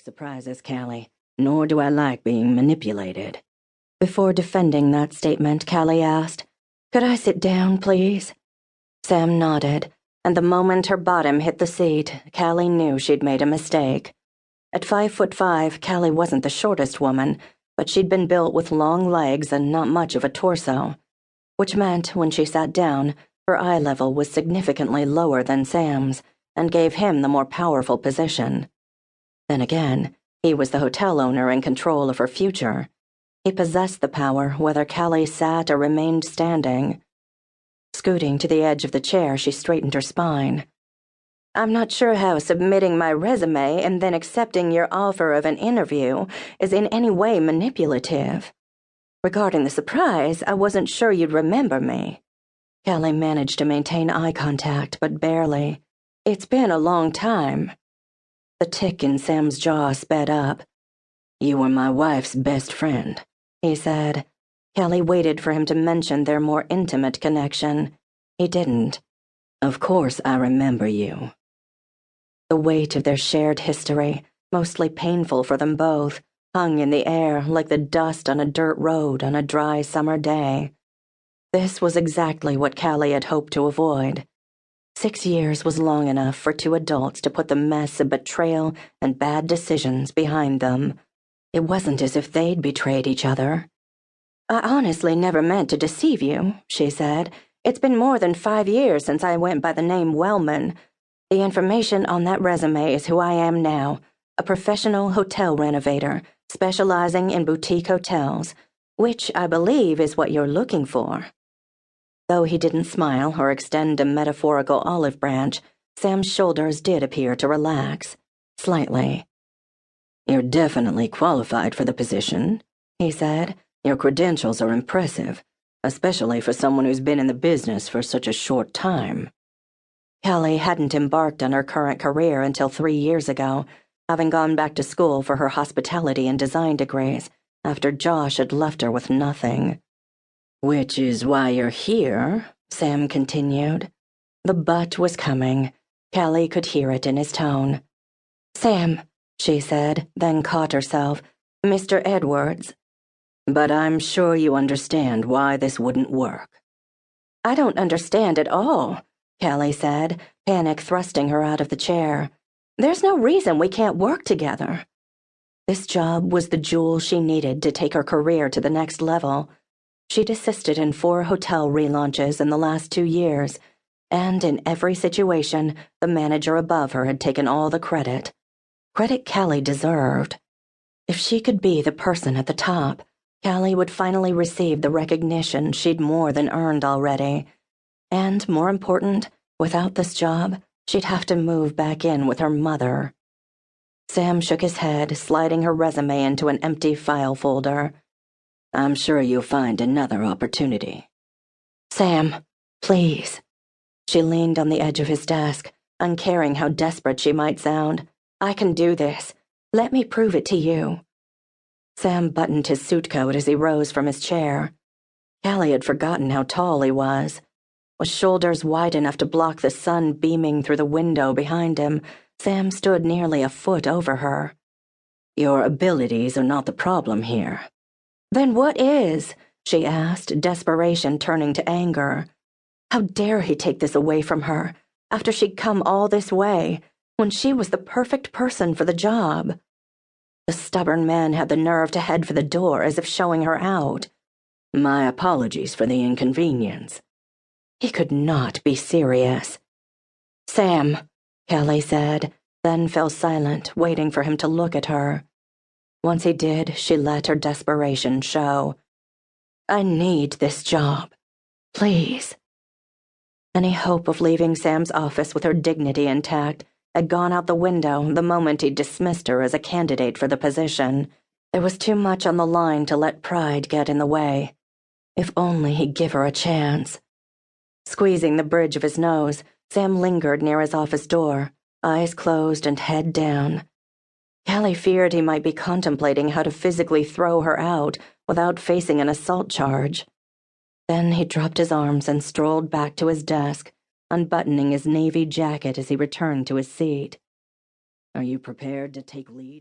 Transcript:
like surprises, Callie, nor do I like being manipulated. Before defending that statement, Callie asked, "Could I sit down, please?" Sam nodded, and the moment her bottom hit the seat, Callie knew she'd made a mistake. At 5'5", Callie wasn't the shortest woman, but she'd been built with long legs and not much of a torso, which meant when she sat down, her eye level was significantly lower than Sam's, and gave him the more powerful position. Then again, he was the hotel owner in control of her future. He possessed the power whether Callie sat or remained standing. Scooting to the edge of the chair, she straightened her spine. "I'm not sure how submitting my resume and then accepting your offer of an interview is in any way manipulative. Regarding the surprise, I wasn't sure you'd remember me." Callie managed to maintain eye contact, but barely. "It's been a long time." The tick in Sam's jaw sped up. "You were my wife's best friend," he said. Callie waited for him to mention their more intimate connection. He didn't. "Of course I remember you." The weight of their shared history, mostly painful for them both, hung in the air like the dust on a dirt road on a dry summer day. This was exactly what Callie had hoped to avoid. 6 years was long enough for two adults to put the mess of betrayal and bad decisions behind them. It wasn't as if they'd betrayed each other. "I honestly never meant to deceive you," she said. "It's been more than 5 years since I went by the name Wellman. The information on that resume is who I am now, a professional hotel renovator, specializing in boutique hotels, which I believe is what you're looking for." Though he didn't smile or extend a metaphorical olive branch, Sam's shoulders did appear to relax, slightly. "You're definitely qualified for the position," he said. "Your credentials are impressive, especially for someone who's been in the business for such a short time." Callie hadn't embarked on her current career until 3 years ago, having gone back to school for her hospitality and design degrees after Josh had left her with nothing. "Which is why you're here," Sam continued. The but was coming. Callie could hear it in his tone. "Sam," she said, then caught herself. "Mr. Edwards." "But I'm sure you understand why this wouldn't work." "I don't understand at all," Callie said, panic thrusting her out of the chair. "There's no reason we can't work together." This job was the jewel she needed to take her career to the next level. She'd assisted in 4 hotel relaunches in the last 2 years, and in every situation, the manager above her had taken all the credit. Credit Callie deserved. If she could be the person at the top, Callie would finally receive the recognition she'd more than earned already. And, more important, without this job, she'd have to move back in with her mother. Sam shook his head, sliding her resume into an empty file folder. "I'm sure you'll find another opportunity." "Sam, please." She leaned on the edge of his desk, uncaring how desperate she might sound. "I can do this. Let me prove it to you." Sam buttoned his suit coat as he rose from his chair. Callie had forgotten how tall he was. With shoulders wide enough to block the sun beaming through the window behind him, Sam stood nearly a foot over her. "Your abilities are not the problem here." "Then what is?" she asked, desperation turning to anger. How dare he take this away from her, after she'd come all this way, when she was the perfect person for the job? The stubborn man had the nerve to head for the door as if showing her out. "My apologies for the inconvenience." He could not be serious. "Sam," Callie said, then fell silent, waiting for him to look at her. Once he did, she let her desperation show. "I need this job. Please." Any hope of leaving Sam's office with her dignity intact had gone out the window the moment he dismissed her as a candidate for the position. There was too much on the line to let pride get in the way. If only he'd give her a chance. Squeezing the bridge of his nose, Sam lingered near his office door, eyes closed and head down. Callie feared he might be contemplating how to physically throw her out without facing an assault charge. Then he dropped his arms and strolled back to his desk, unbuttoning his navy jacket as he returned to his seat. "Are you prepared to take lead?"